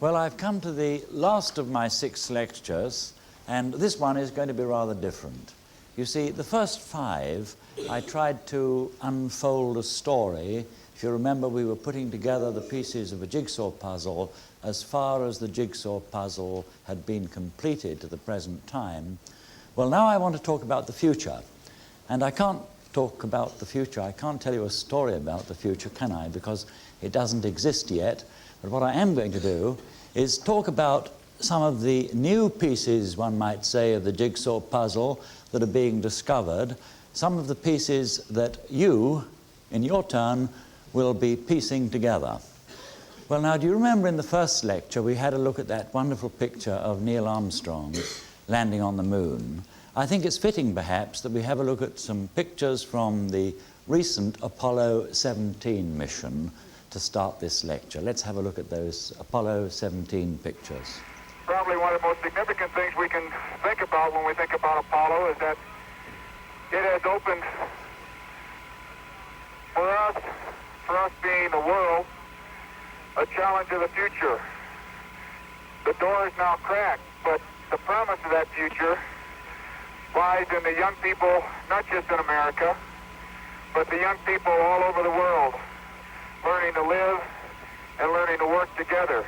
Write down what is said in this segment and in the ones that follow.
Well, I've come to the last of my 6 lectures, and this one is going to be rather different. You see, the first 5, I tried to unfold a story. If you remember, we were putting together the pieces of a jigsaw puzzle as far as the jigsaw puzzle had been completed to the present time. Well, now I want to talk about the future. And I can't talk about the future. I can't tell you a story about the future, can I? Because it doesn't exist yet. But what I am going to do is talk about some of the new pieces, one might say, of the jigsaw puzzle that are being discovered, some of the pieces that you, in your turn, will be piecing together. Well, now, do you remember in the first lecture we had a look at that wonderful picture of Neil Armstrong landing on the moon? I think it's fitting, perhaps, that we have a look at some pictures from the recent Apollo 17 mission to start this lecture. Let's have a look at those Apollo 17 pictures. Probably one of the most significant things we can think about when we think about Apollo is that it has opened for us being the world, a challenge of the future. The door is now cracked, but the promise of that future lies in the young people, not just in America, but the young people all over the world, learning to live and learning to work together.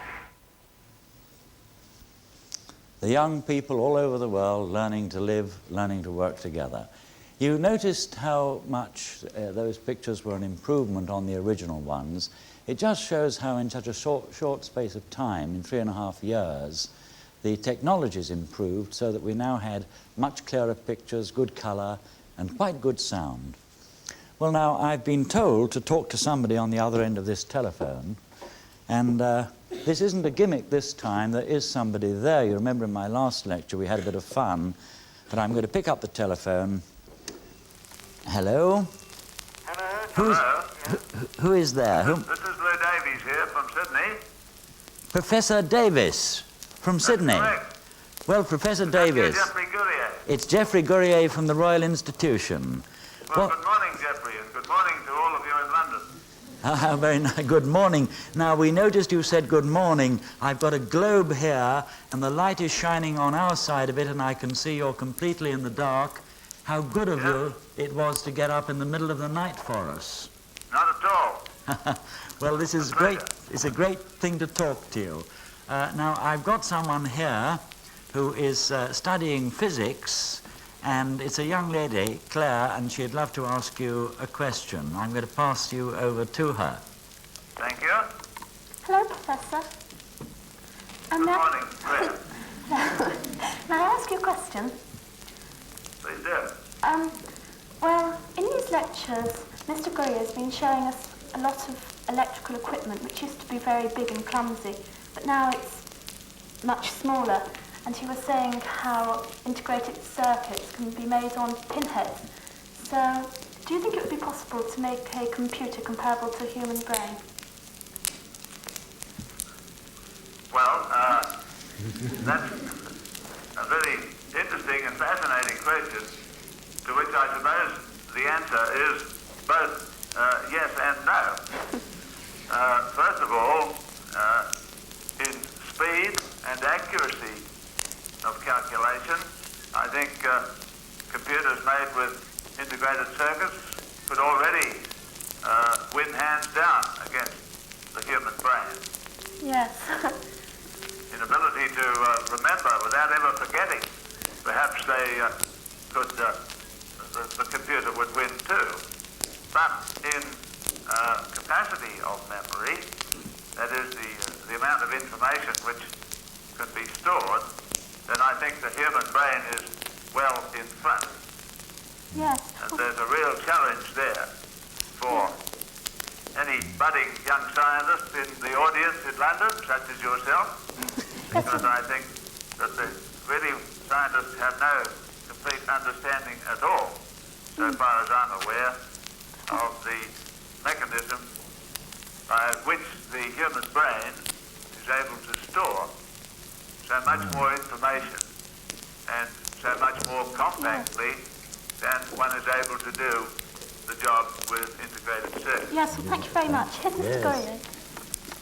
The young people all over the world learning to live, learning to work together. You noticed how much those pictures were an improvement on the original ones. It just shows how in such a short space of time, in 3.5 years, the technology's improved so that we now had much clearer pictures, good colour, and quite good sound. Well, now, I've been told to talk to somebody on the other end of this telephone, and this isn't a gimmick this time. There is somebody there. You remember in my last lecture we had a bit of fun, but I'm going to pick up the telephone. Hello? Hello? Who is there? This is Lou Davies here from Sydney. Professor Davis from Sydney. Correct. Well, Professor Davis. Geoffrey Gurrier. It's Geoffrey Gurrier from the Royal Institution. Well, good morning, Geoffrey, and good morning to all of you in London. Very nice. Good morning. Now, we noticed you said good morning. I've got a globe here, and the light is shining on our side of it, and I can see you're completely in the dark. How good of you it was to get up in the middle of the night for us. Not at all. Well, this is great. It's a great thing to talk to you. Now, I've got someone here who is studying physics, and it's a young lady, Claire, and she'd love to ask you a question. I'm going to pass you over to her. Thank you. Hello, Professor. Good morning, Claire. May I ask you a question? Please do. Well, in these lectures, Mr. Gurrier has been showing us a lot of electrical equipment which used to be very big and clumsy, but now it's much smaller. And he was saying how integrated circuits can be made on pinheads. So, do you think it would be possible to make a computer comparable to a human brain? Well, that's a very interesting and fascinating question, to which I suppose the answer is both yes and no. First of all, in speed and accuracy of calculation, I think computers made with integrated circuits could already win hands down against the human brain. Yes. In ability to remember without ever forgetting, perhaps they could, the computer would win too. But in capacity of memory, that is the amount of information which can be stored, then I think the human brain is well in front. Yes. And there's a real challenge there for any budding young scientist in the audience in London, such as yourself, because I think that the really scientists have no complete understanding at all, so far as I'm aware, of the mechanism by which the human brain is able to store so much more information and so much more compactly than one is able to do the job with integrated circuits. Yes, well, thank you very much. Here's Mr. Goyer.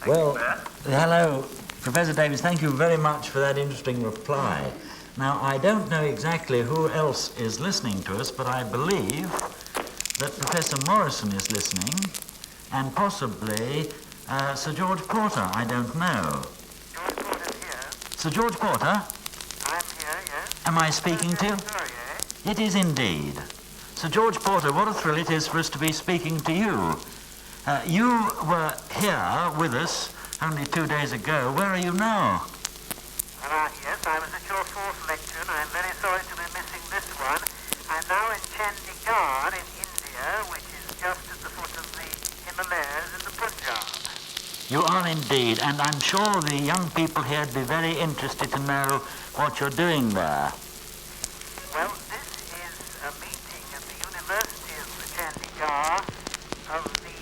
Well, hello, Professor Davies, thank you very much for that interesting reply. Now, I don't know exactly who else is listening to us, but I believe that Professor Morrison is listening, and possibly Sir George Porter, I don't know. George Porter's here. Sir George Porter? I'm here, yes. Am I speaking to you? Sorry, eh? It is indeed. Sir George Porter, what a thrill it is for us to be speaking to you. You were here with us only 2 days ago. Where are you now? Yes, I was at your fourth lecture, and I'm very sorry to be missing this one. I'm now in Chandigarh in India, which is just at the foot of the Himalayas in the Punjab. You are indeed, and I'm sure the young people here would be very interested to know what you're doing there. Well, this is a meeting at the University of Chandigarh of the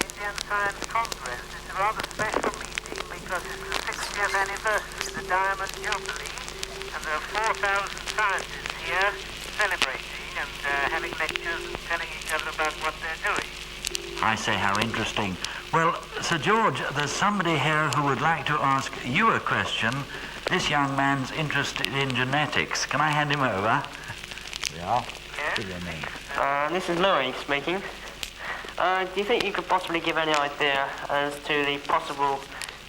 Indian Science Congress. It's a rather special meeting because it's the 60th anniversary, the Diamond Jubilee, and there are 4,000 scientists here celebrating and having lectures and telling each other about what they're doing. I say, how interesting. Well, Sir George, there's somebody here who would like to ask you a question. This young man's interested in genetics. Can I hand him over? Yeah. Give your name. This is Louis speaking. Do you think you could possibly give any idea as to the possible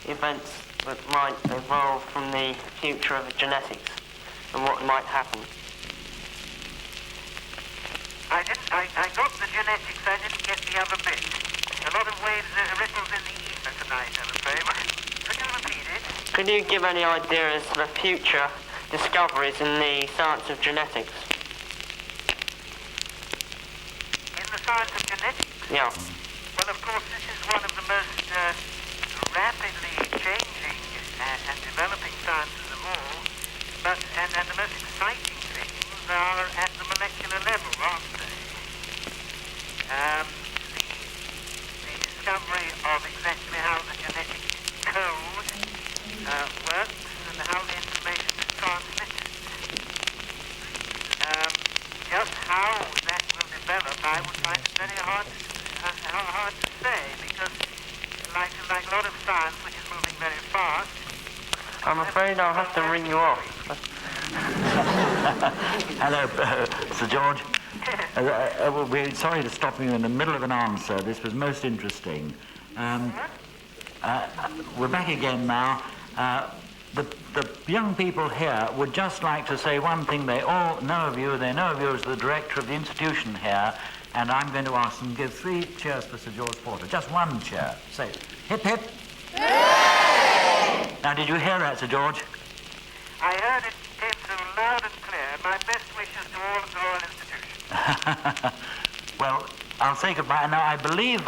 events that might evolve from the future of genetics and what might happen? I got the genetics, I didn't get the other bit. A lot of waves, ripples in the ether tonight, I'm afraid. Could you repeat it? Could you give any idea as to the future discoveries in the science of genetics? In the science of genetics? Yeah. Well, of course, this is one of the most rapidly changing and developing sciences of all. But and the most exciting things are at the molecular level, aren't they? The discovery of exactly how the genetic code works and how the information is transmitted. Just how that will develop, I would find it very hard to say, because like a lot of science, which is moving very fast. I'm afraid I'll have to ring you off. Hello, Sir George. We're sorry to stop you in the middle of an answer. This was most interesting. We're back again now. The young people here would just like to say one thing. They all know of you. They know of you as the director of the institution here, and I'm going to ask them to give 3 cheers for Sir George Porter. Just 1 cheer. Say, hip, hip. Hooray! Now, did you hear that, Sir George? I heard it came through loud and clear. My best wishes to all of the Royal Institution. Well, I'll say goodbye. Now, I believe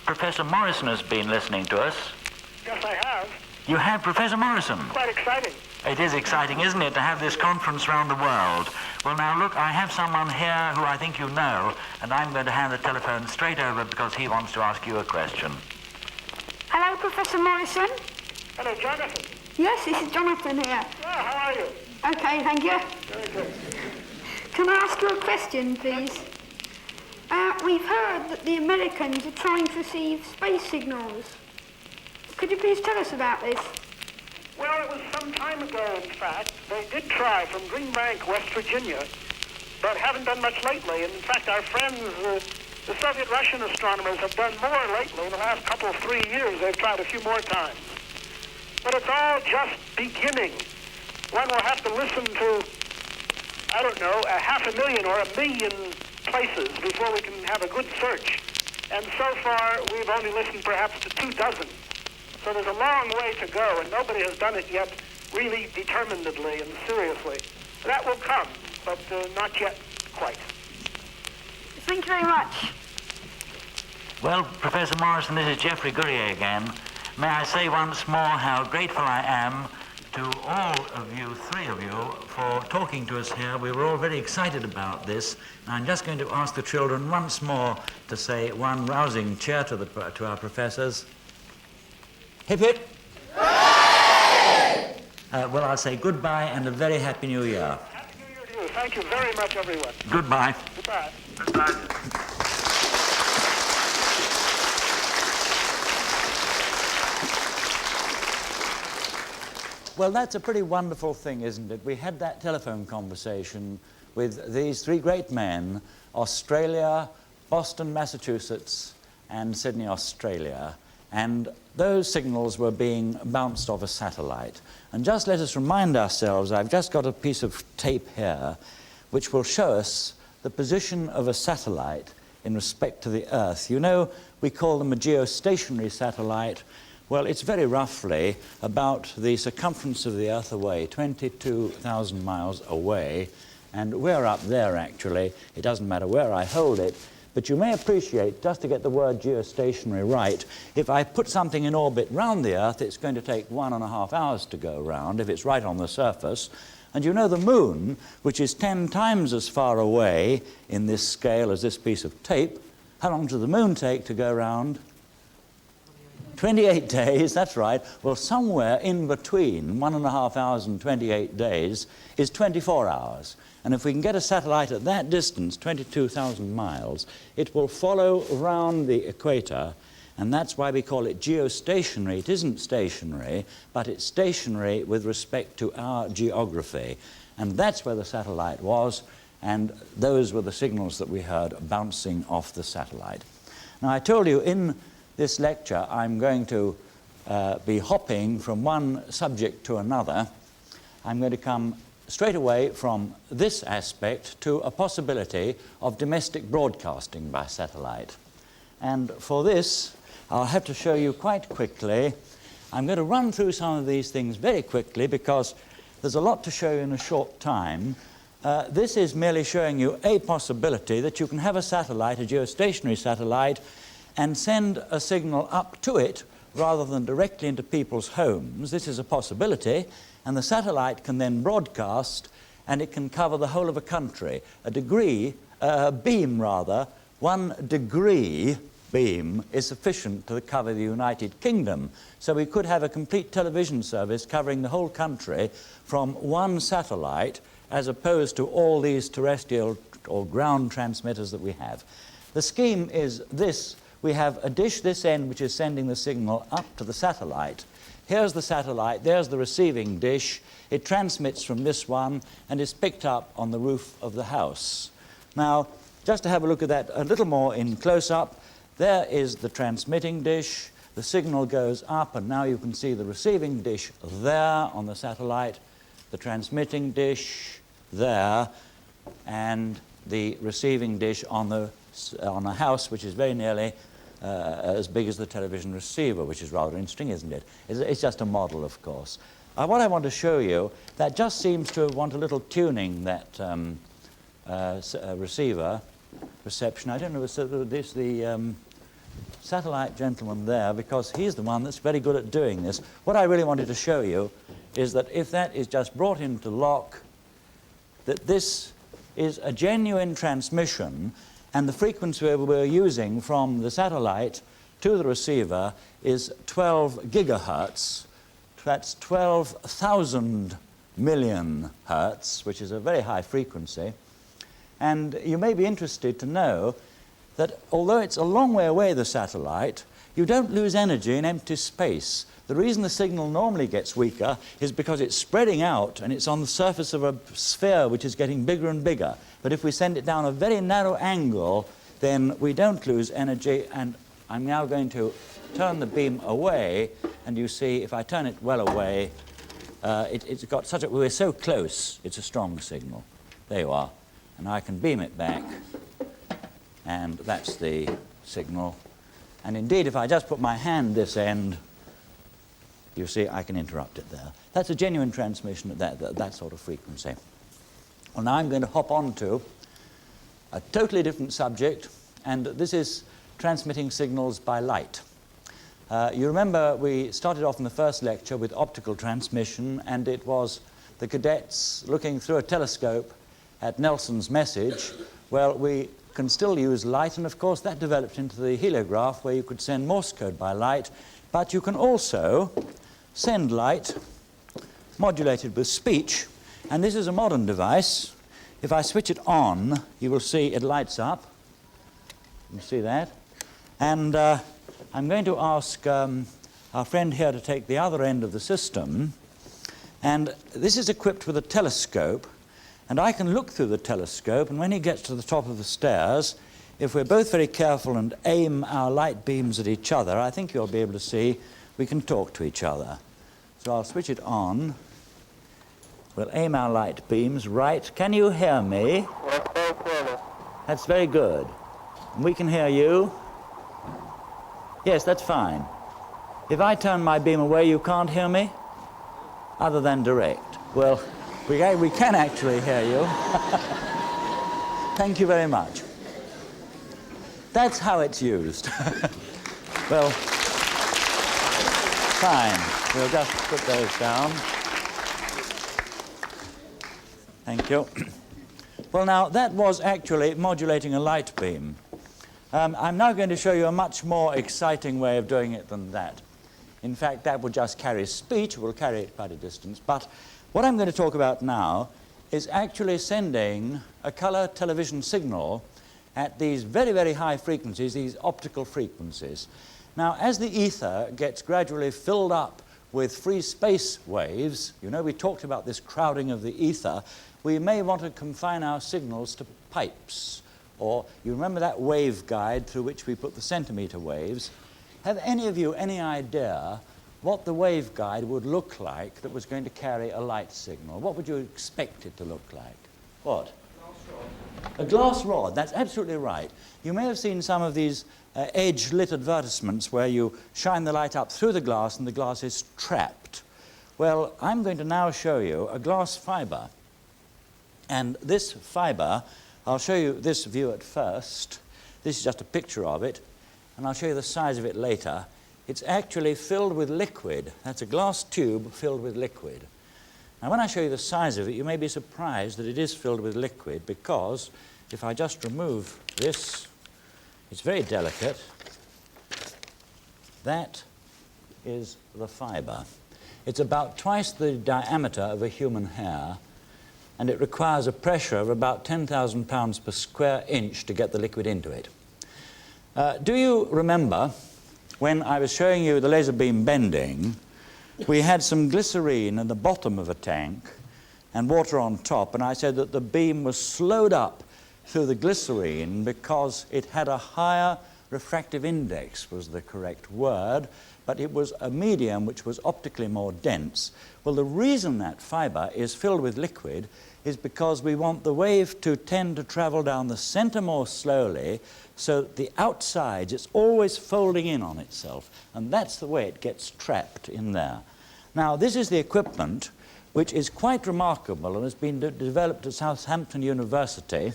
Professor Morrison has been listening to us. Yes, I have. You have, Professor Morrison? Quite exciting. It is exciting, isn't it, to have this conference around the world? Well, now, look, I have someone here who I think you know, and I'm going to hand the telephone straight over because he wants to ask you a question. Hello, Professor Morrison. Hello, Jonathan. Yes, this is Jonathan here. How are you? Okay, thank you. Very good. Can I ask you a question, please? We've heard that the Americans are trying to receive space signals. Could you please tell us about this? Well, it was some time ago, in fact. They did try from Green Bank, West Virginia, but haven't done much lately. And in fact, our friends, the Soviet-Russian astronomers, have done more lately. In the last 3 years, they've tried a few more times. But it's all just beginning. One will have to listen to, 500,000 or 1 million places before we can have a good search. And so far, we've only listened perhaps to 24. So there's a long way to go, and nobody has done it yet really determinedly and seriously. That will come, but not yet quite. Thank you very much. Well, Professor Morrison, this is Geoffrey Gurrier again. May I say once more how grateful I am to all of you, three of you, for talking to us here. We were all very excited about this. And I'm just going to ask the children once more to say one rousing cheer to our professors. Hip hip. Well, I'll say goodbye and a very happy New Year. Happy New Year to you. Thank you very much, everyone. Goodbye. Goodbye. Goodbye. Well, that's a pretty wonderful thing, isn't it? We had that telephone conversation with these three great men, Australia, Boston, Massachusetts, and Sydney, Australia. And those signals were being bounced off a satellite. And just let us remind ourselves, I've just got a piece of tape here, which will show us the position of a satellite in respect to the Earth. You know, we call them a geostationary satellite. Well, it's very roughly about the circumference of the Earth away, 22,000 miles away, and we're up there, actually. It doesn't matter where I hold it, but you may appreciate, just to get the word geostationary right, if I put something in orbit round the Earth, it's going to take 1.5 hours to go round if it's right on the surface. And you know the Moon, which is 10 times as far away in this scale as this piece of tape, how long does the Moon take to go round? 28 days, that's right. Well, somewhere in between 1.5 hours and 28 days is 24 hours. And if we can get a satellite at that distance, 22,000 miles, it will follow around the equator, and that's why we call it geostationary. It isn't stationary, but it's stationary with respect to our geography. And that's where the satellite was, and those were the signals that we heard bouncing off the satellite. Now, I told you in this lecture, I'm going to be hopping from one subject to another. I'm going to come straight away from this aspect to a possibility of domestic broadcasting by satellite. And for this, I'll have to show you quite quickly. I'm going to run through some of these things very quickly because there's a lot to show you in a short time. This is merely showing you a possibility that you can have a satellite, a geostationary satellite, and send a signal up to it rather than directly into people's homes. This is a possibility, and the satellite can then broadcast, and it can cover the whole of a country. A beam, 1 degree beam is sufficient to cover the United Kingdom. So we could have a complete television service covering the whole country from one satellite, as opposed to all these terrestrial or ground transmitters that we have. The scheme is this. We have a dish this end which is sending the signal up to the satellite. Here's the satellite, there's the receiving dish. It transmits from this one and is picked up on the roof of the house. Now, just to have a look at that a little more in close-up, there is the transmitting dish. The signal goes up, and now you can see the receiving dish there on the satellite, the transmitting dish there, and the receiving dish on a house which is very nearly as big as the television receiver, which is rather interesting, isn't it? It's just a model, of course. What I want to show you, that just seems to want a little tuning, that receiver reception. I don't know if this the satellite gentleman there, because he's the one that's very good at doing this. What I really wanted to show you is that if that is just brought into lock, that this is a genuine transmission, and the frequency we're using from the satellite to the receiver is 12 gigahertz. That's 12,000 million hertz, which is a very high frequency. And you may be interested to know that although it's a long way away, the satellite, you don't lose energy in empty space. The reason the signal normally gets weaker is because it's spreading out and it's on the surface of a sphere which is getting bigger and bigger. But if we send it down a very narrow angle, then we don't lose energy. And I'm now going to turn the beam away, and you see if I turn it well away, it's got such a, we're so close, it's a strong signal. There you are. And I can beam it back, and that's the signal. And indeed, if I just put my hand this end, you see I can interrupt it there. That's a genuine transmission at that sort of frequency. Well, now I'm going to hop on to a totally different subject, and this is transmitting signals by light. You remember we started off in the first lecture with optical transmission, and it was the cadets looking through a telescope at Nelson's message. Well, we can still use light, and of course that developed into the heliograph where you could send Morse code by light, but you can also send light modulated with speech, and this is a modern device. If I switch it on, you will see it lights up. You see that? And I'm going to ask our friend here to take the other end of the system, and this is equipped with a telescope, and I can look through the telescope, and when he gets to the top of the stairs, if we're both very careful and aim our light beams at each other, I think you'll be able to see we can talk to each other. So I'll switch it on. We'll aim our light beams right. Can you hear me? Yes, very clearly. That's very good. And we can hear you? Yes, that's fine. If I turn my beam away, you can't hear me? Other than direct. Well, we can actually hear you. Thank you very much. That's how it's used. Well, fine. We'll just put those down. Thank you. Well, now, that was actually modulating a light beam. I'm now going to show you a much more exciting way of doing it than that. In fact, that would just carry speech. We'll carry it quite a distance. But what I'm going to talk about now is actually sending a color television signal at these very, very high frequencies, these optical frequencies. Now, as the ether gets gradually filled up with free space waves, you know, we talked about this crowding of the ether, we may want to confine our signals to pipes. Or you remember that waveguide through which we put the centimeter waves? Have any of you any idea what the waveguide would look like that was going to carry a light signal? What would you expect it to look like? What? A glass rod, that's absolutely right. You may have seen some of these edge-lit advertisements where you shine the light up through the glass and the glass is trapped. Well, I'm going to now show you a glass fiber. And this fiber, I'll show you this view at first. This is just a picture of it, and I'll show you the size of it later. It's actually filled with liquid. That's a glass tube filled with liquid. Now, when I show you the size of it, you may be surprised that it is filled with liquid, because if I just remove this, it's very delicate. That is the fiber. It's about twice the diameter of a human hair, and it requires a pressure of about 10,000 pounds per square inch to get the liquid into it. Do you remember when I was showing you the laser beam bending, we had some glycerine at the bottom of a tank and water on top, and I said that the beam was slowed up through the glycerine because it had a higher refractive index, was the correct word, but it was a medium which was optically more dense. Well, the reason that fiber is filled with liquid is because we want the wave to tend to travel down the center more slowly, so that the outsides, it's always folding in on itself, and that's the way it gets trapped in there. Now, this is the equipment which is quite remarkable and has been developed at Southampton University.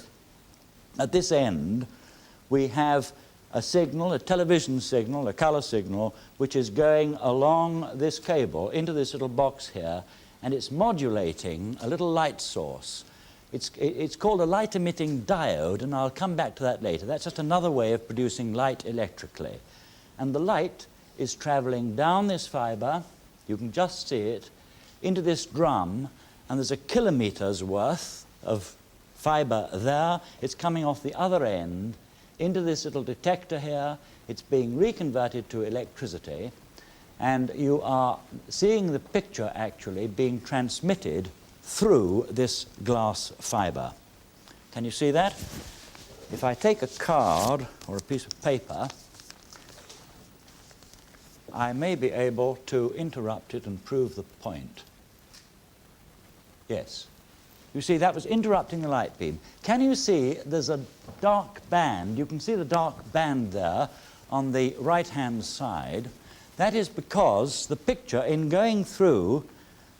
At this end, we have a signal, a television signal, a color signal, which is going along this cable into this little box here, and it's modulating a little light source. It's called a light-emitting diode, and I'll come back to that later. That's just another way of producing light electrically. And the light is traveling down this fiber, you can just see it, into this drum, and there's a kilometer's worth of fiber there. It's coming off the other end into this little detector here. It's being reconverted to electricity, and you are seeing the picture actually being transmitted through this glass fiber. Can you see that? If I take a card or a piece of paper, I may be able to interrupt it and prove the point. Yes. You see, that was interrupting the light beam. Can you see there's a dark band? You can see the dark band there on the right-hand side. That is because the picture, in going through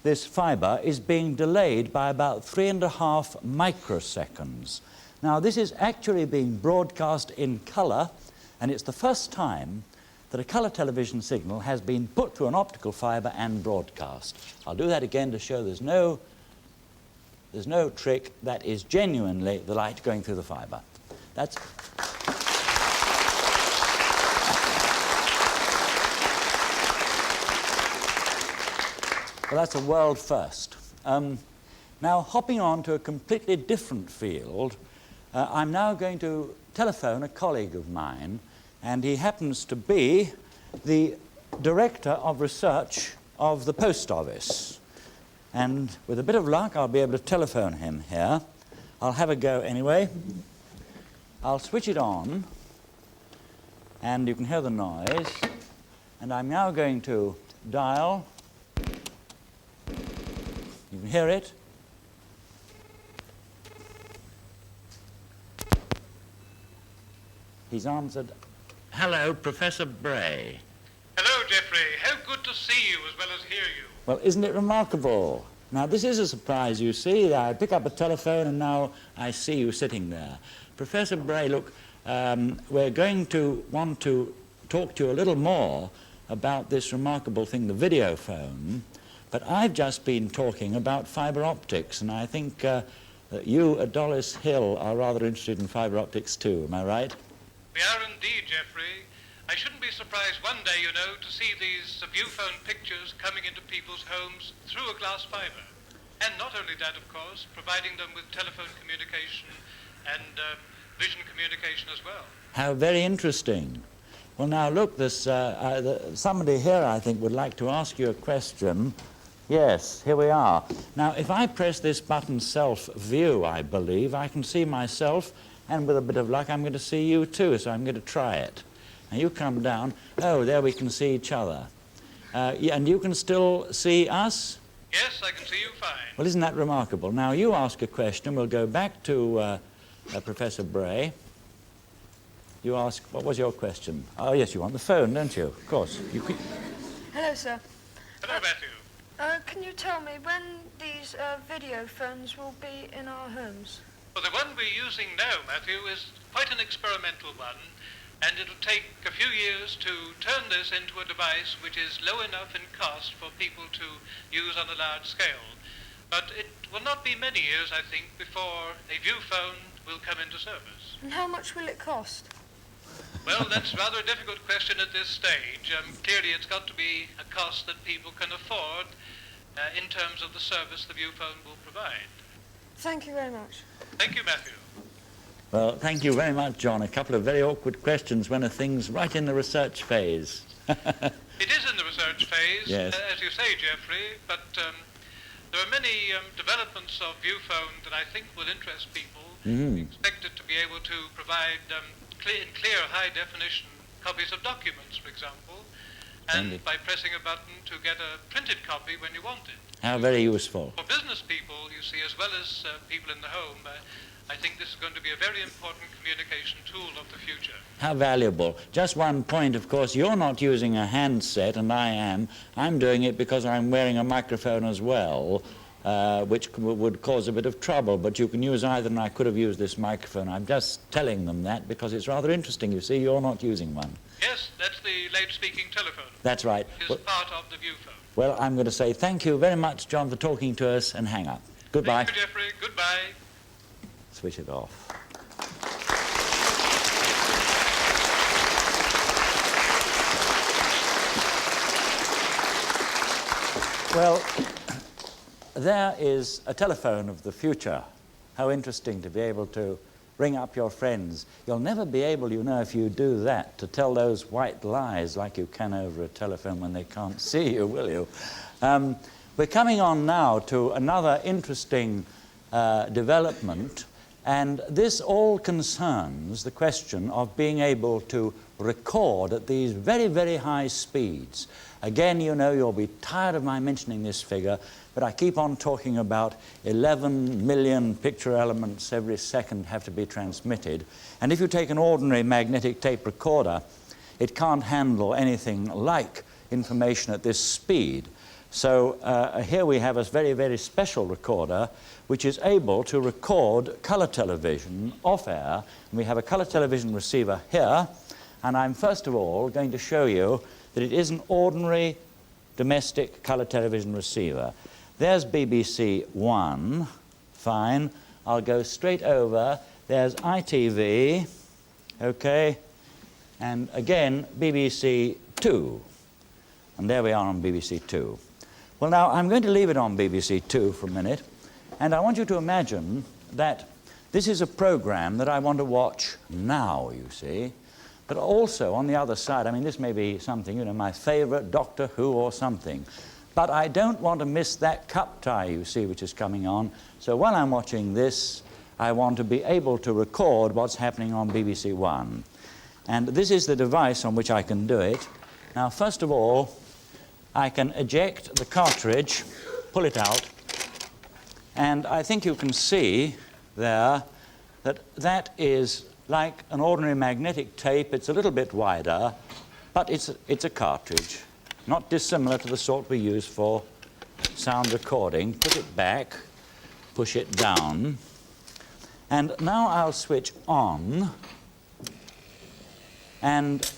this fibre, is being delayed by about 3.5 microseconds. Now, this is actually being broadcast in colour, and it's the first time that a colour television signal has been put through an optical fibre and broadcast. I'll do that again to show there's no trick. That is genuinely the light going through the fibre. That's... Well, that's a world first. Now, hopping on to a completely different field, I'm now going to telephone a colleague of mine, and he happens to be the Director of Research of the Post Office. And with a bit of luck, I'll be able to telephone him here. I'll have a go anyway. I'll switch it on, and you can hear the noise. And I'm now going to dial. You can hear it. He's answered, "Hello, Professor Bray." Hello, Geoffrey. How good to see you as well as hear you. Well, isn't it remarkable? Now, this is a surprise, you see. I pick up a telephone and now I see you sitting there. Professor Bray, look, we're going to want to talk to you a little more about this remarkable thing, the video phone. But I've just been talking about fibre optics, and I think that you at Dollis Hill are rather interested in fibre optics too. Am I right? We are indeed, Geoffrey. I shouldn't be surprised one day, you know, to see these viewphone pictures coming into people's homes through a glass fibre. And not only that, of course, providing them with telephone communication and vision communication as well. How very interesting. Well, now, look, there's somebody here, I think, would like to ask you a question. Yes, here we are. Now, if I press this button self-view, I believe, I can see myself, and with a bit of luck, I'm going to see you too, so I'm going to try it. Now, you come down. Oh, there we can see each other. And you can still see us? Yes, I can see you fine. Well, isn't that remarkable? Now, you ask a question. We'll go back to Professor Bray. You ask, what was your question? Oh, yes, you want the phone, don't you? Of course. You could... Hello, sir. Hello, Matthew. Can you tell me when these video phones will be in our homes? Well, the one we're using now, Matthew, is quite an experimental one, and it'll take a few years to turn this into a device which is low enough in cost for people to use on a large scale. But it will not be many years, I think, before a viewphone will come into service. And how much will it cost? Well, that's rather a difficult question at this stage. Clearly, it's got to be a cost that people can afford in terms of the service the viewphone will provide. Thank you very much. Thank you, Matthew. Well, thank you very much, John. A couple of very awkward questions when a thing's right in the research phase. It is in the research phase, yes. As you say, Geoffrey, but there are many developments of viewphone that I think will interest people. We expect it to be able to provide clear, high-definition copies of documents, for example, and by pressing a button to get a printed copy when you want it. How very useful. For business people, you see, as well as people in the home, I think this is going to be a very important communication tool of the future. How valuable. Just one point, of course, you're not using a handset, and I am. I'm doing it because I'm wearing a microphone as well, which would cause a bit of trouble, but you can use either, and I could have used this microphone. I'm just telling them that because it's rather interesting. You see, you're not using one. Yes, that's the loud-speaking telephone. That's right. It's part of the viewphone. Well, I'm going to say thank you very much, John, for talking to us, and hang up. Goodbye. Thank you, Geoffrey. Goodbye. Switch it off. Well, there is a telephone of the future. How interesting to be able to ring up your friends. You'll never be able, you know, if you do that, to tell those white lies like you can over a telephone when they can't see you, will you? We're coming on now to another interesting development. And this all concerns the question of being able to record at these very, very high speeds. Again, you know, you'll be tired of my mentioning this figure, but I keep on talking about 11 million picture elements every second have to be transmitted. And if you take an ordinary magnetic tape recorder, it can't handle anything like information at this speed. So here we have a very, very special recorder which is able to record color television off air. And we have a color television receiver here, and I'm first of all going to show you that it is an ordinary domestic color television receiver. There's BBC One, fine. I'll go straight over. There's ITV, okay, and again BBC Two. And there we are on BBC Two. Well, now, I'm going to leave it on BBC Two for a minute, and I want you to imagine that this is a program that I want to watch now, you see, but also on the other side, I mean, this may be something, you know, my favorite Doctor Who or something, but I don't want to miss that cup tie, you see, which is coming on. So while I'm watching this, I want to be able to record what's happening on BBC One. And this is the device on which I can do it. Now, first of all, I can eject the cartridge, pull it out, and I think you can see there that that is like an ordinary magnetic tape. It's a little bit wider, but it's a cartridge, not dissimilar to the sort we use for sound recording. Put it back, push it down, and now I'll switch on, and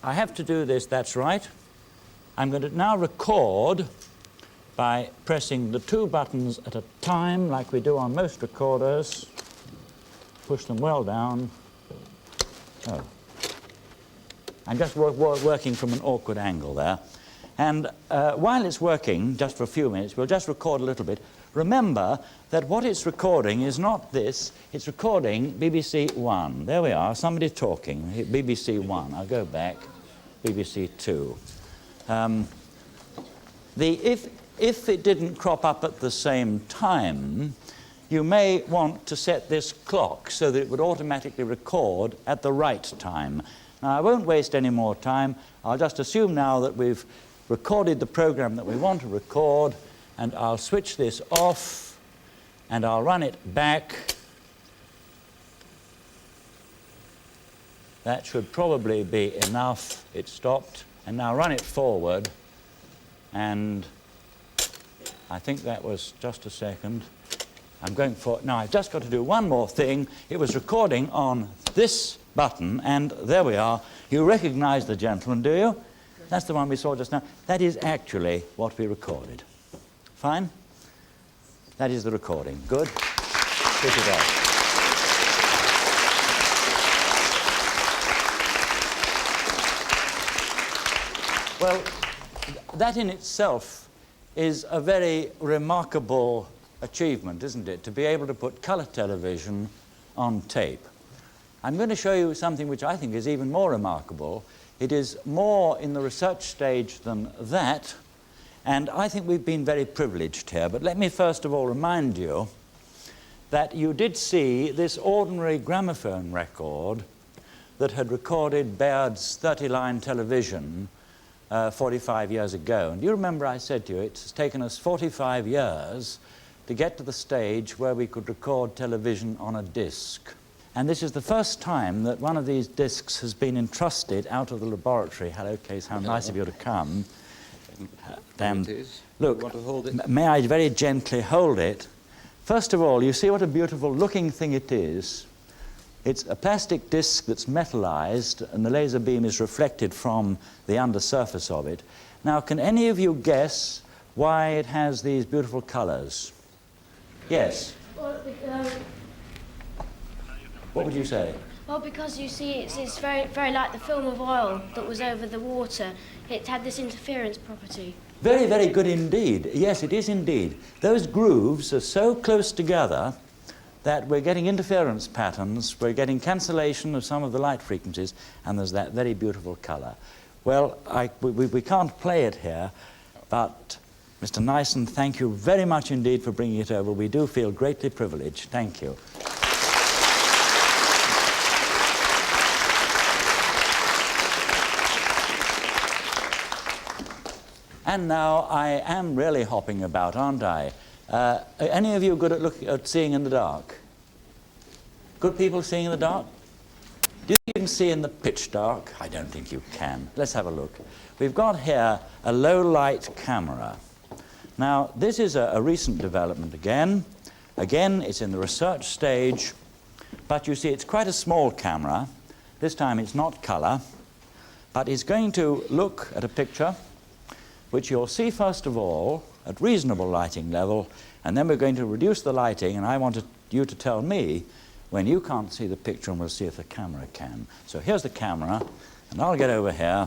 I have to do this, that's right. I'm going to now record by pressing the two buttons at a time, like we do on most recorders. Push them well down. Oh. I'm just working from an awkward angle there. And while it's working, just for a few minutes, we'll just record a little bit. Remember that what it's recording is not this, it's recording BBC One. There we are, somebody talking, BBC One. I'll go back, BBC Two. If it didn't crop up at the same time, you may want to set this clock so that it would automatically record at the right time. Now, I won't waste any more time. I'll just assume now that we've recorded the program that we want to record, and I'll switch this off, and I'll run it back. That should probably be enough. It stopped. And now run it forward, and I think that was just a second. I'm going for, now I've just got to do one more thing. It was recording on this button, and there we are. You recognize the gentleman, do you? That's the one we saw just now. That is actually what we recorded. Fine? That is the recording. Good? Switch it off. Well, that in itself is a very remarkable achievement, isn't it? To be able to put color television on tape. I'm going to show you something which I think is even more remarkable. It is more in the research stage than that, and I think we've been very privileged here. But let me first of all remind you that you did see this ordinary gramophone record that had recorded Baird's 30-line television 45 years ago. And you remember I said to you, it's taken us 45 years to get to the stage where we could record television on a disc. And this is the first time that one of these discs has been entrusted out of the laboratory. Hello, Case, how nice of you to come. And look, want to hold it? May I very gently hold it? First of all, you see what a beautiful looking thing it is. It's a plastic disc that's metallized, and the laser beam is reflected from the undersurface of it. Now, can any of you guess why it has these beautiful colors? Yes? Well, What would you say? well, because you see, it's very, very like the film of oil that was over the water. It had this interference property. Very, very good indeed. Yes, it is indeed. Those grooves are so close together that we're getting interference patterns, we're getting cancellation of some of the light frequencies, and there's that very beautiful color. Well, we can't play it here, but Mr. Nyson, thank you very much indeed for bringing it over. We do feel greatly privileged. Thank you. And now I am really hopping about, aren't I? Any of you good at seeing in the dark? Good people seeing in the dark? Do you think you can see in the pitch dark? I don't think you can. Let's have a look. We've got here a low-light camera. Now, this is a recent development again. Again, it's in the research stage, but you see it's quite a small camera. This time it's not colour, but it's going to look at a picture which you'll see first of all at reasonable lighting level, and then we're going to reduce the lighting, and I want you to tell me when you can't see the picture, and we'll see if the camera can. So here's the camera, and I'll get over here,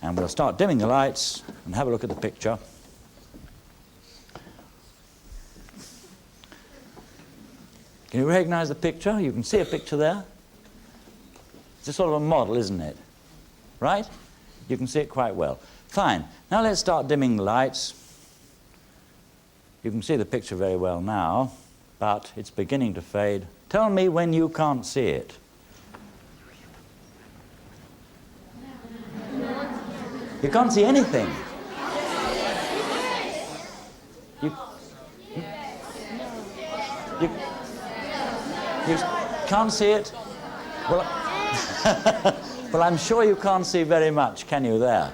and we'll start dimming the lights and have a look at the picture. Can you recognize the picture? You can see a picture there. It's a sort of a model, isn't it? Right? You can see it quite well. Fine. Now let's start dimming the lights. You can see the picture very well now, but it's beginning to fade. Tell me when you can't see it. You can't see anything. You can't see it? Well, well, I'm sure you can't see very much, can you, there?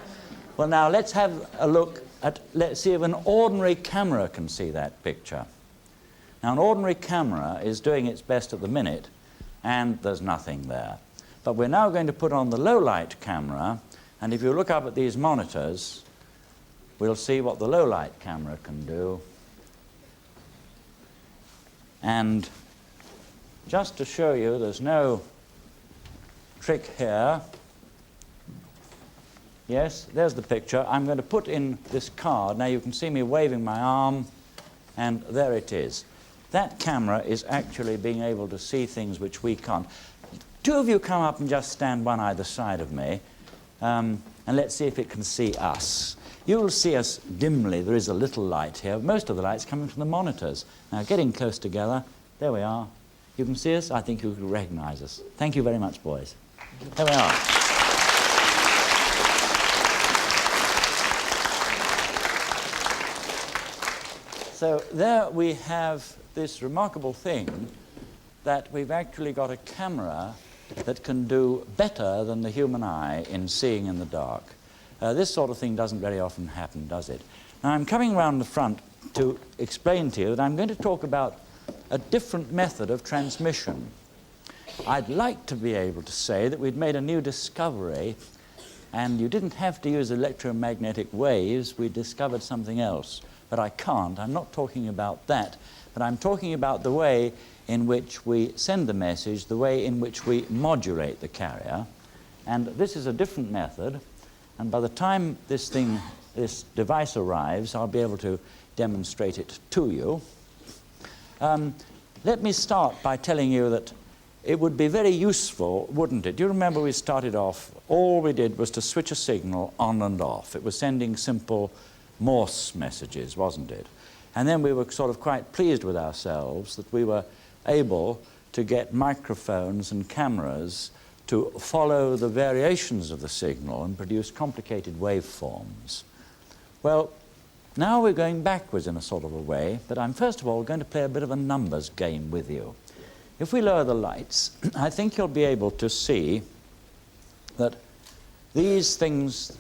Well, now, let's have a look at, let's see if an ordinary camera can see that picture. Now, an ordinary camera is doing its best at the minute, and there's nothing there. But we're now going to put on the low-light camera, and if you look up at these monitors, we'll see what the low-light camera can do. And just to show you, there's no trick here. Yes, there's the picture. I'm going to put in this card. Now you can see me waving my arm, and there it is. That camera is actually being able to see things which we can't. Two of you come up and just stand one either side of me, and let's see if it can see us. You'll see us dimly. There is a little light here. Most of the light's coming from the monitors. Now, getting close together. There we are. You can see us. I think you can recognize us. Thank you very much, boys. There we are. So there we have this remarkable thing that we've actually got a camera that can do better than the human eye in seeing in the dark. This sort of thing doesn't very often happen, does it? Now, I'm coming round the front to explain to you that I'm going to talk about a different method of transmission. I'd like to be able to say that we'd made a new discovery, and you didn't have to use electromagnetic waves. We discovered something else. But I can't. I'm not talking about that. But I'm talking about the way in which we send the message, the way in which we modulate the carrier. And this is a different method. And by the time this device arrives, I'll be able to demonstrate it to you. Let me start by telling you that it would be very useful, wouldn't it? Do you remember we started off, all we did was to switch a signal on and off. It was sending simple Morse messages, wasn't it? And then we were sort of quite pleased with ourselves that we were able to get microphones and cameras to follow the variations of the signal and produce complicated waveforms. Well, now we're going backwards in a sort of a way, but I'm first of all going to play a bit of a numbers game with you. If we lower the lights, I think you'll be able to see that these things,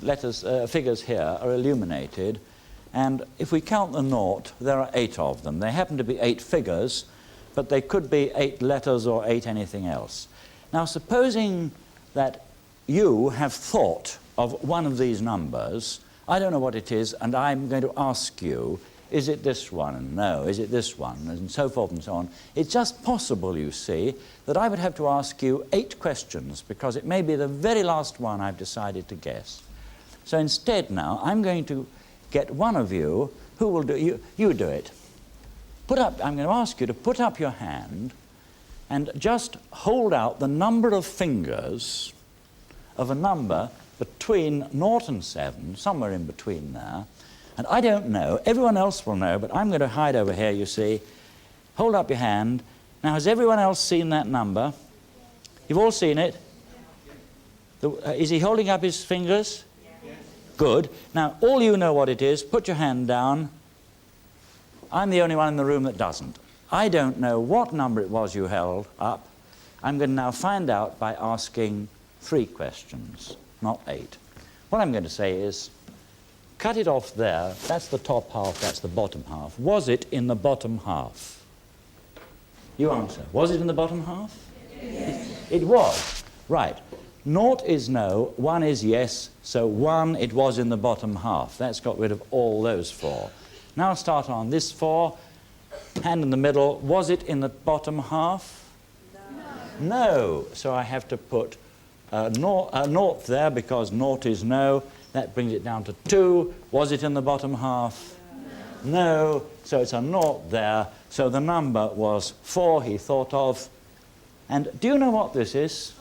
figures here, are illuminated, and if we count the naught, there are 8 of them. They happen to be 8 figures, but they could be 8 letters or 8 anything else. Now, supposing that you have thought of one of these numbers, I don't know what it is, and I'm going to ask you, is it this one? And no, is it this one? And so forth and so on. It's just possible, you see, that I would have to ask you 8 questions, because it may be the very last one I've decided to guess. So instead now, I'm going to get one of you, who will do, you do it. I'm going to ask you to put up your hand and just hold out the number of fingers of a number between 0 and 7, somewhere in between there, And I don't know, everyone else will know, but I'm going to hide over here, you see. Hold up your hand. Now, has everyone else seen that number? You've all seen it? Is he holding up his fingers? Yes. Good. Now, all you know what it is. Put your hand down. I'm the only one in the room that doesn't. I don't know what number it was you held up. I'm going to now find out by asking 3 questions, not 8. What I'm going to say is, cut it off there. That's the top half, that's the bottom half. Was it in the bottom half? You answer. Was it in the bottom half? Yes. It was. Right. 0 is no, 1 is yes, so 1, it was in the bottom half. That's got rid of all those 4. Now start on this 4. Hand in the middle. Was it in the bottom half? No. No. So I have to put 0 there because 0 is no. That brings it down to 2. Was it in the bottom half? No. No. So it's a 0 there. So the number was 4 he thought of. And do you know what this is?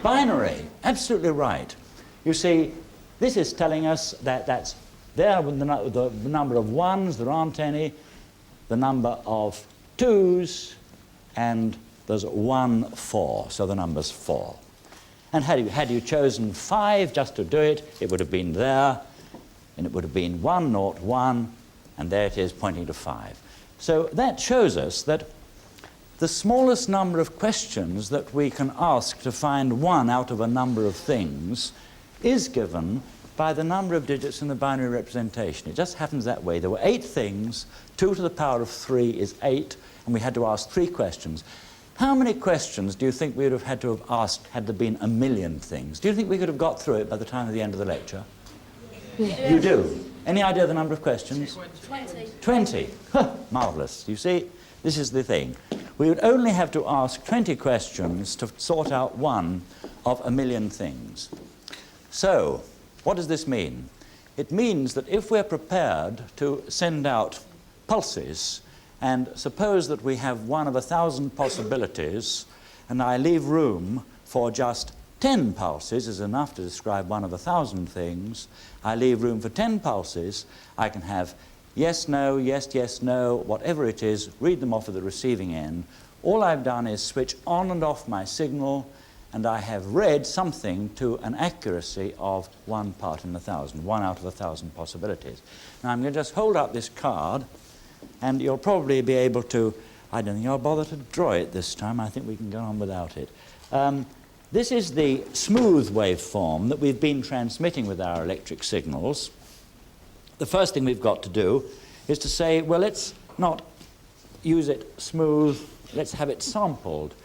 Binary. Absolutely right. You see, this is telling us that that's there with the number of 1s, there aren't any, the number of 2s, and there's 1 4, so the number's 4. And had you chosen 5 just to do it, it would have been there, and it would have been 1 0 1, and there it is pointing to 5. So that shows us that the smallest number of questions that we can ask to find 1 out of a number of things is given by the number of digits in the binary representation. It just happens that way. There were 8 things, 2 to the power of 3 is 8, and we had to ask 3 questions. How many questions do you think we would have had to have asked had there been 1,000,000 things? Do you think we could have got through it by the time of the end of the lecture? Yeah. You do? Any idea the number of questions? 20. 20. Huh, marvellous. You see, this is the thing. We would only have to ask 20 questions to sort out 1 of 1,000,000 things. So, what does this mean? It means that if we're prepared to send out pulses, and suppose that we have 1 of 1,000 possibilities, and I leave room for just 10 pulses is enough to describe 1 of 1,000 things. I leave room for 10 pulses. I can have yes, no, yes, yes, no, whatever it is, read them off at the receiving end. All I've done is switch on and off my signal, and I have read something to an accuracy of 1 part in 1,000, 1 out of 1,000 possibilities. Now I'm going to just hold up this card, and you'll probably be able to, I don't think I'll bother to draw it this time. I think we can go on without it. This is the smooth waveform that we've been transmitting with our electric signals. The first thing we've got to do is to say, well, let's not use it smooth, let's have it sampled.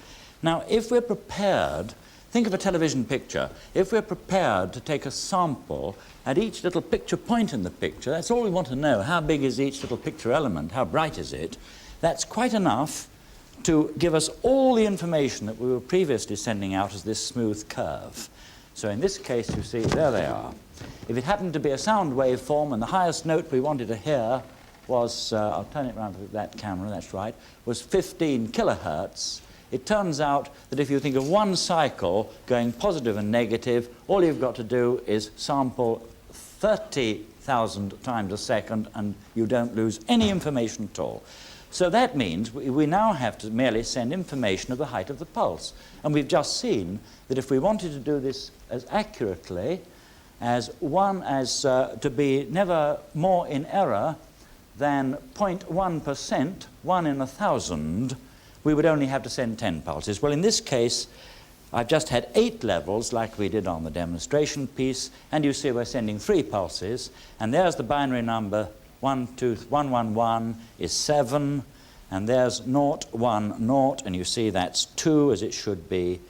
Now, if we're prepared, think of a television picture. If we're prepared to take a sample at each little picture point in the picture, that's all we want to know. How big is each little picture element? How bright is it? That's quite enough to give us all the information that we were previously sending out as this smooth curve. So in this case, you see, there they are. If it happened to be a sound waveform and the highest note we wanted to hear was, I'll turn it around to that camera, that's right, was 15 kilohertz, it turns out that if you think of 1 cycle going positive and negative, all you've got to do is sample 30,000 times a second and you don't lose any information at all. So that means we now have to merely send information of the height of the pulse. And we've just seen that if we wanted to do this as accurately as to be never more in error than 0.1%, 1 in 1,000, we would only have to send 10 pulses. Well, in this case, I've just had 8 levels like we did on the demonstration piece, and you see we're sending 3 pulses, and there's the binary number 111 is 7, and there's 010, and you see that's 2 as it should be,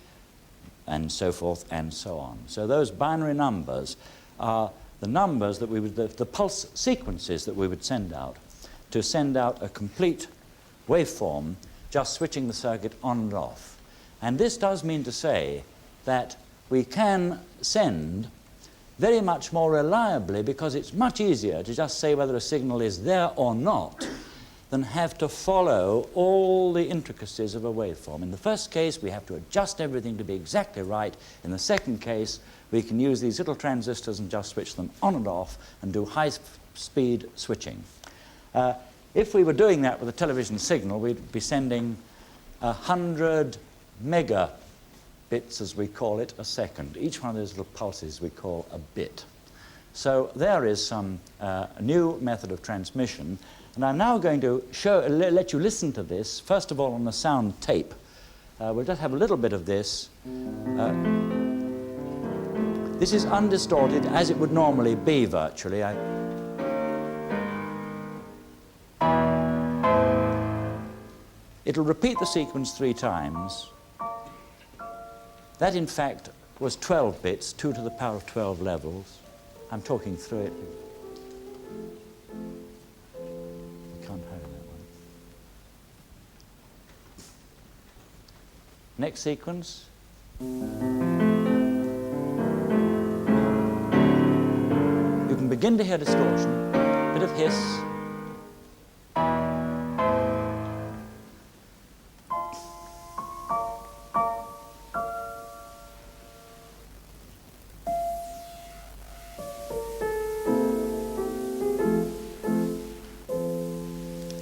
and so forth and so on. So those binary numbers are the numbers that we would, the pulse sequences that we would send out to send out a complete waveform, just switching the circuit on and off. And this does mean to say that we can send very much more reliably, because it's much easier to just say whether a signal is there or not than have to follow all the intricacies of a waveform. In the first case, we have to adjust everything to be exactly right. In the second case, we can use these little transistors and just switch them on and off and do high-speed switching. If we were doing that with a television signal, we'd be sending 100 megabits, as we call it, a second. Each one of those little pulses we call a bit. So there is some new method of transmission. And I'm now going to let you listen to this, first of all on the sound tape. We'll just have a little bit of this. This is undistorted as it would normally be, virtually. It'll repeat the sequence 3 times. That, in fact, was 12 bits, 2 to the power of 12 levels. I'm talking through it. You can't hurry that one. Next sequence. You can begin to hear distortion, a bit of hiss.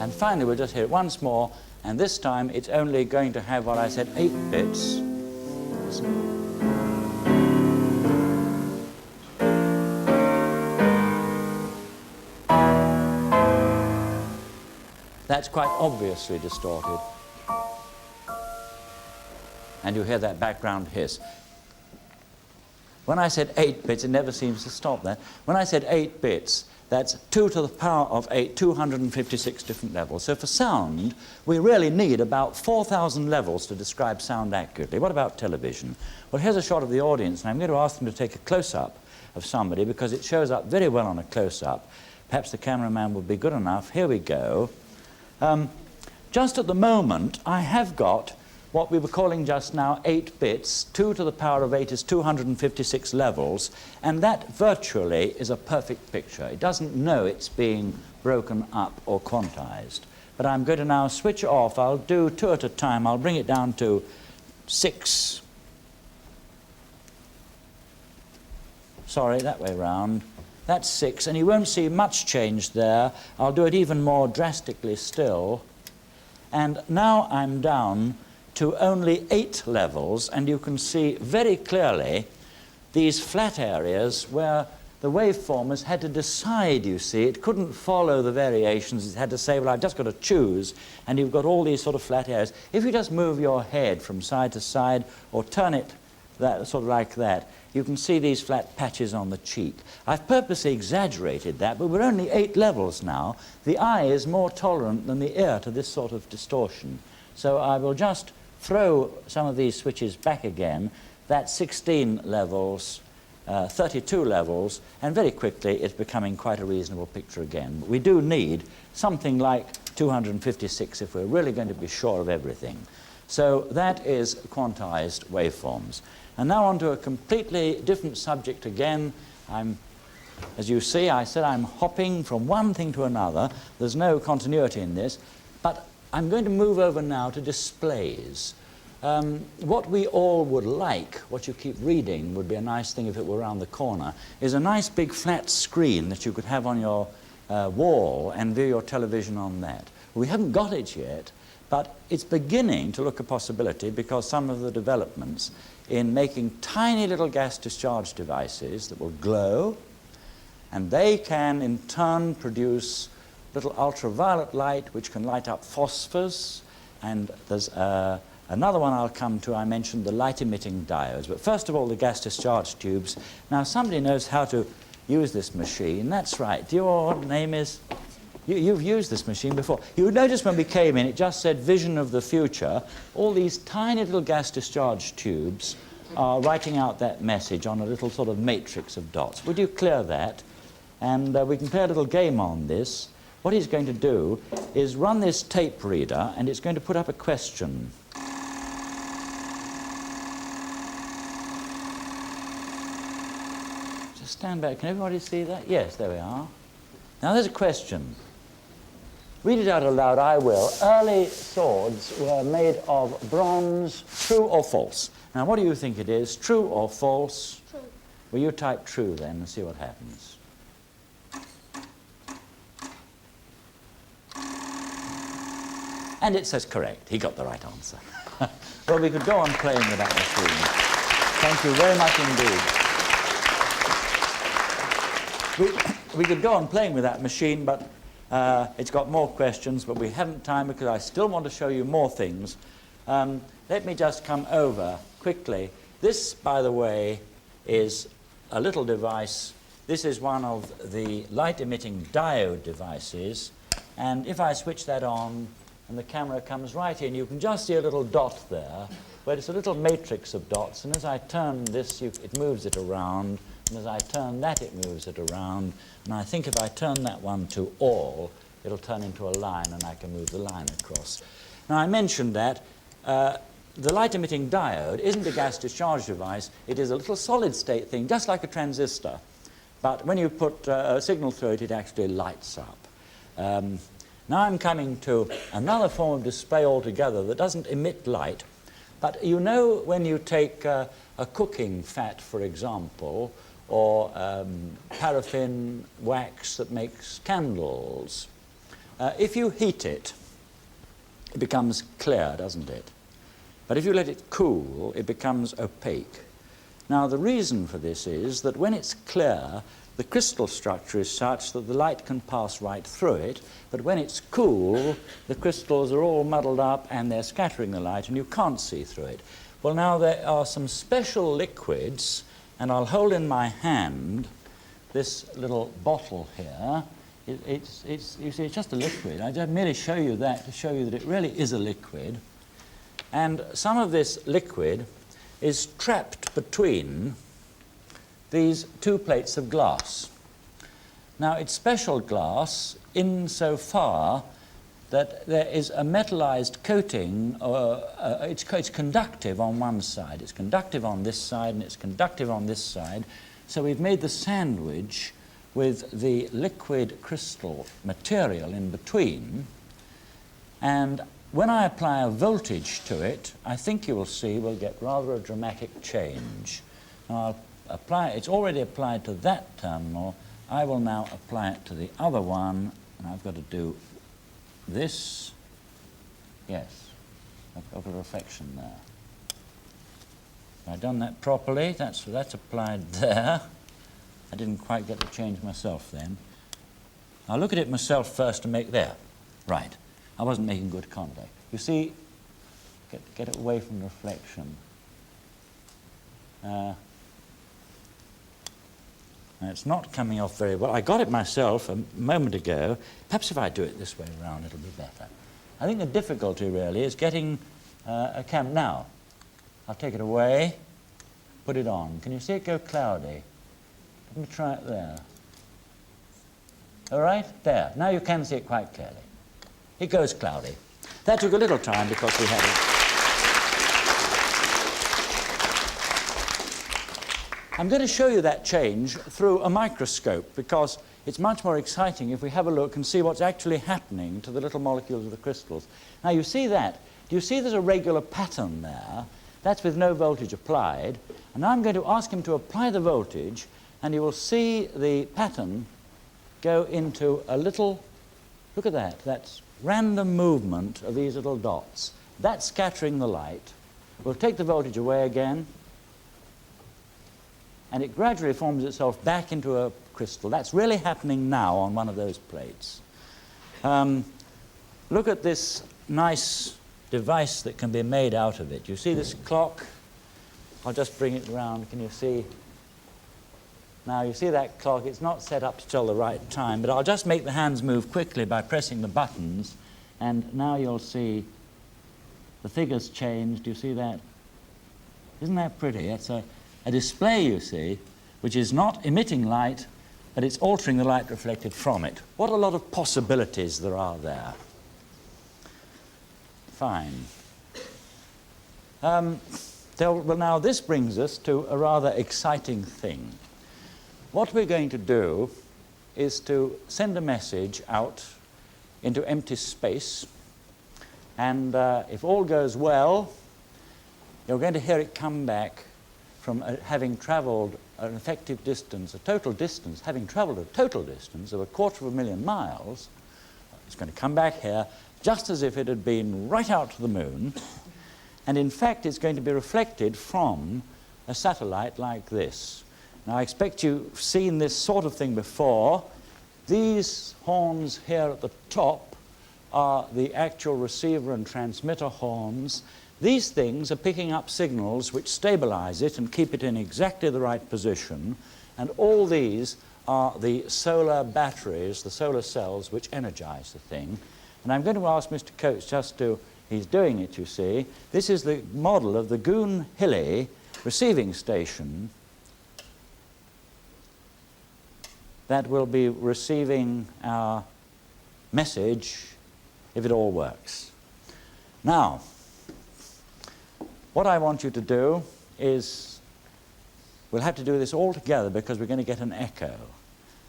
And finally, we'll just hear it once more, and this time it's only going to have what I said, 8 bits. That's quite obviously distorted. And you hear that background hiss. When I said 8 bits, it never seems to stop there. When I said 8 bits, that's 2 to the power of 8, 256 different levels. So for sound, we really need about 4,000 levels to describe sound accurately. What about television? Well, here's a shot of the audience, and I'm going to ask them to take a close-up of somebody because it shows up very well on a close-up. Perhaps the cameraman would be good enough. Here we go. Just at the moment, I have got what we were calling just now 8 bits. 2 to the power of 8 is 256 levels, and that virtually is a perfect picture. It doesn't know it's being broken up or quantized. But I'm going to now switch off. I'll do 2 at a time. I'll bring it down to 6. Sorry, that way round. That's 6, and you won't see much change there. I'll do it even more drastically still. And now I'm down to only 8 levels, and you can see very clearly these flat areas where the waveformers had to decide, you see. It couldn't follow the variations. It had to say, well, I've just got to choose, and you've got all these sort of flat areas. If you just move your head from side to side or turn it sort of like that, you can see these flat patches on the cheek. I've purposely exaggerated that, but we're only 8 levels now. The eye is more tolerant than the ear to this sort of distortion. So I will just throw some of these switches back again. That's 16 levels, 32 levels, and very quickly it's becoming quite a reasonable picture again. But we do need something like 256 if we're really going to be sure of everything. So that is quantized waveforms. And now on to a completely different subject again. As you see, I said I'm hopping from one thing to another. There's no continuity in this. But I'm going to move over now to displays. What we all would like, what you keep reading would be a nice thing if it were around the corner, is a nice big flat screen that you could have on your wall and view your television on that. We haven't got it yet, but it's beginning to look a possibility because some of the developments in making tiny little gas discharge devices that will glow, and they can in turn produce little ultraviolet light which can light up phosphors, and there's another one I'll come to. I mentioned the light-emitting diodes. But first of all, the gas discharge tubes. Now, somebody knows how to use this machine. That's right. Your name is? You've used this machine before. You notice when we came in, it just said vision of the future. All these tiny little gas discharge tubes are writing out that message on a little sort of matrix of dots. Would you clear that? And we can play a little game on this. What he's going to do is run this tape reader, and it's going to put up a question. Just stand back. Can everybody see that? Yes, there we are. Now there's a question. Read it out aloud, I will. Early swords were made of bronze, true or false? Now, what do you think it is, true or false? True. Will you type true then and see what happens? And it says correct. He got the right answer. Well, we could go on playing with that machine. Thank you very much indeed. We could go on playing with that machine, but it's got more questions, but we haven't time because I still want to show you more things. Let me just come over quickly. This, by the way, is a little device. This is one of the light-emitting diode devices, and if I switch that on and the camera comes right in, you can just see a little dot there, but it's a little matrix of dots, and as I turn this, it moves it around, and as I turn that, it moves it around, and I think if I turn that one to all, it'll turn into a line, and I can move the line across. Now, I mentioned that the light-emitting diode isn't a gas-discharge device. It is a little solid-state thing, just like a transistor. But when you put a signal through it, it actually lights up. Now I'm coming to another form of display altogether that doesn't emit light. But you know when you take a cooking fat, for example, or paraffin wax that makes candles, if you heat it, it becomes clear, doesn't it? But if you let it cool, it becomes opaque. Now, the reason for this is that when it's clear, the crystal structure is such that the light can pass right through it, but when it's cool, the crystals are all muddled up and they're scattering the light and you can't see through it. Well, now there are some special liquids, and I'll hold in my hand this little bottle here. You see, it's just a liquid. I just merely show you that to show you that it really is a liquid. And some of this liquid is trapped between these two plates of glass. Now, it's special glass insofar that there is a metallized coating, it's conductive on one side, it's conductive on this side, and it's conductive on this side. So we've made the sandwich with the liquid crystal material in between, and when I apply a voltage to it, I think you will see we'll get rather a dramatic change. Now, I'll apply, it's already applied to that terminal. I will now apply it to the other one, and I've got to do this. Yes, I've got a reflection there. Have I done that properly? That's applied there. I didn't quite get the change myself then. I'll look at it myself first to make there. Right. I wasn't making good contact. You see, get it away from reflection. It's not coming off very well. I got it myself a moment ago. Perhaps if I do it this way around, it'll be better. I think the difficulty really is getting a camera. Now, I'll take it away, put it on. Can you see it go cloudy? Let me try it there. All right, there. Now you can see it quite clearly. It goes cloudy. That took a little time because we had it. I'm going to show you that change through a microscope because it's much more exciting if we have a look and see what's actually happening to the little molecules of the crystals. Now you see that. Do you see there's a regular pattern there? That's with no voltage applied. And now I'm going to ask him to apply the voltage, and you will see the pattern go into a little, look at that, that's random movement of these little dots. That's scattering the light. We'll take the voltage away again, and it gradually forms itself back into a crystal. That's really happening now on one of those plates. Look at this nice device that can be made out of it. You see this clock? I'll just bring it round. Can you see? Now, you see that clock, it's not set up to tell the right time, but I'll just make the hands move quickly by pressing the buttons, and now you'll see the figures change. Do you see that? Isn't that pretty? It's a display, you see, which is not emitting light, but it's altering the light reflected from it. What a lot of possibilities there are there. Fine. Well, now this brings us to a rather exciting thing. What we're going to do is to send a message out into empty space, and if all goes well, you're going to hear it come back from having travelled an effective distance, a total distance, having travelled a total distance of 250,000 miles. It's going to come back here just as if it had been right out to the moon, and in fact it's going to be reflected from a satellite like this. Now I expect you've seen this sort of thing before. These horns here at the top are the actual receiver and transmitter horns. These things are picking up signals which stabilize it and keep it in exactly the right position, and all these are the solar batteries, the solar cells, which energize the thing. And I'm going to ask Mr. Coates just to, he's doing it, you see. This is the model of the Goon Hilly receiving station that will be receiving our message if it all works. Now, what I want you to do is, we'll have to do this all together because we're going to get an echo.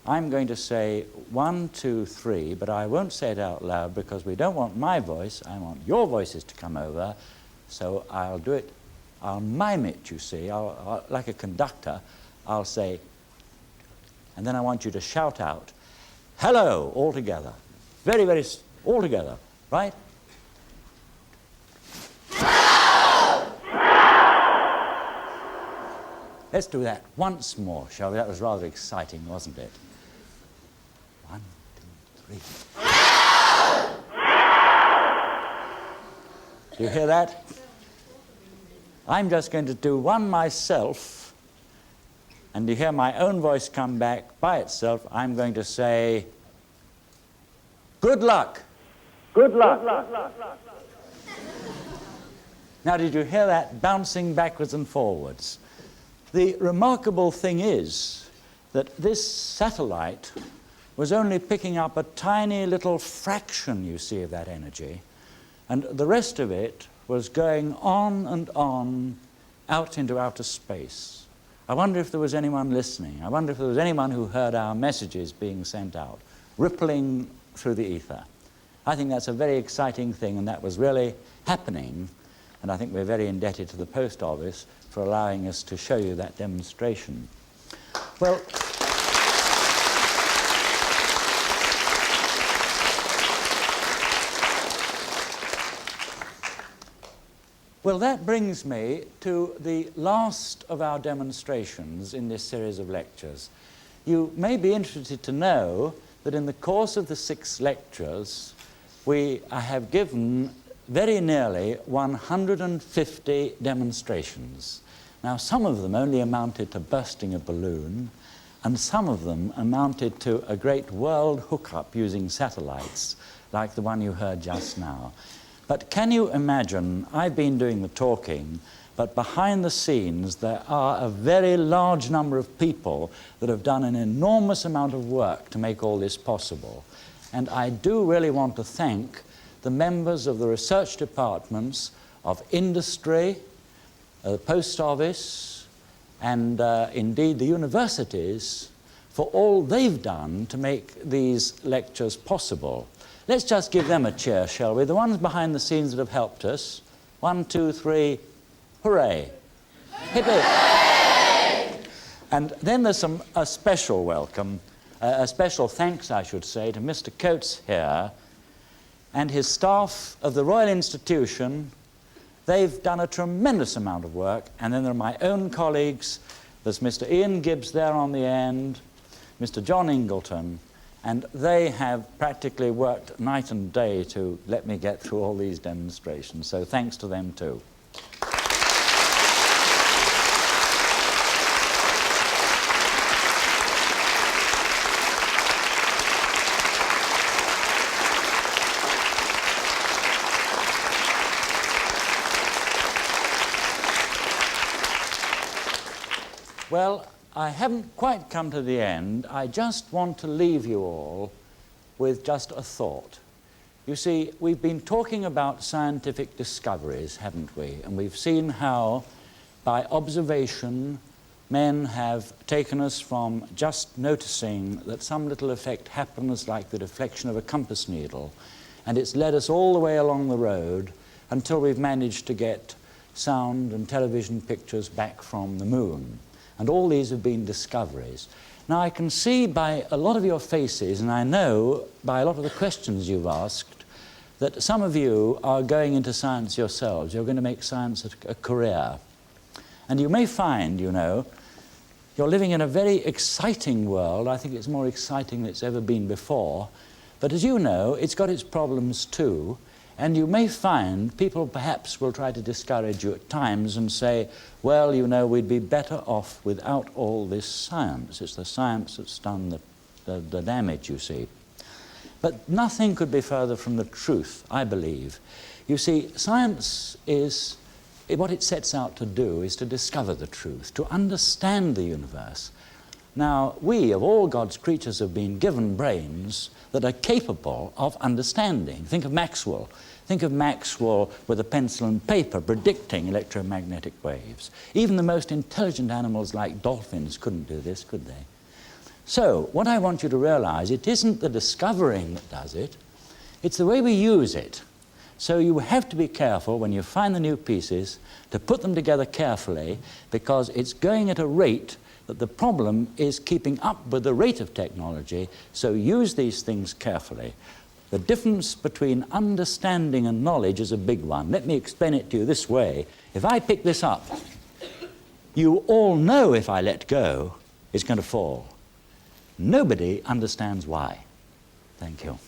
I'm going to say 1, 2, 3, but I won't say it out loud because we don't want my voice, I want your voices to come over, so I'll do it, I'll mime it, you see, like a conductor, I'll say, and then I want you to shout out, hello, all together. Very, very, all together, right? Let's do that once more, shall we? That was rather exciting, wasn't it? 1, 2, 3. Do you hear that? I'm just going to do one myself, and you hear my own voice come back by itself. I'm going to say, good luck. Good luck. Now, did you hear that bouncing backwards and forwards? The remarkable thing is that this satellite was only picking up a tiny little fraction, you see, of that energy, and the rest of it was going on and on out into outer space. I wonder if there was anyone listening. I wonder if there was anyone who heard our messages being sent out, rippling through the ether. I think that's a very exciting thing, and that was really happening, and I think we're very indebted to the Post Office for allowing us to show you that demonstration. Well, that brings me to the last of our demonstrations in this series of lectures. You may be interested to know that in the course of the 6 lectures, I have given very nearly 150 demonstrations. Now, some of them only amounted to bursting a balloon, and some of them amounted to a great world hookup using satellites, like the one you heard just now. But can you imagine, I've been doing the talking, but behind the scenes there are a very large number of people that have done an enormous amount of work to make all this possible. And I do really want to thank the members of the research departments of industry, the Post Office, and indeed the universities for all they've done to make these lectures possible. Let's just give them a cheer, shall we? The ones behind the scenes that have helped us. 1, 2, 3, hooray. Hip hip. And then there's a special welcome, a special thanks, I should say, to Mr. Coates here and his staff of the Royal Institution. They've done a tremendous amount of work, and then there are my own colleagues. There's Mr. Ian Gibbs there on the end, Mr. John Ingleton, and they have practically worked night and day to let me get through all these demonstrations, so thanks to them too. Well, I haven't quite come to the end. I just want to leave you all with just a thought. You see, we've been talking about scientific discoveries, haven't we? And we've seen how, by observation, men have taken us from just noticing that some little effect happens like the deflection of a compass needle, and it's led us all the way along the road until we've managed to get sound and television pictures back from the moon. And all these have been discoveries. Now, I can see by a lot of your faces, and I know by a lot of the questions you've asked, that some of you are going into science yourselves. You're going to make science a career. And you may find, you know, you're living in a very exciting world. I think it's more exciting than it's ever been before. But as you know, it's got its problems too. And you may find people perhaps will try to discourage you at times and say, well, you know, we'd be better off without all this science. It's the science that's done the damage, you see. But nothing could be further from the truth, I believe. You see, science is, what it sets out to do is to discover the truth, to understand the universe. Now, we, of all God's creatures, have been given brains that are capable of understanding. Think of Maxwell. Think of Maxwell with a pencil and paper predicting electromagnetic waves. Even the most intelligent animals like dolphins couldn't do this, could they? So, what I want you to realize, it isn't the discovering that does it, it's the way we use it. So you have to be careful when you find the new pieces to put them together carefully, because it's going at a rate that the problem is keeping up with the rate of technology, so use these things carefully. The difference between understanding and knowledge is a big one. Let me explain it to you this way. If I pick this up, you all know if I let go, it's going to fall. Nobody understands why. Thank you.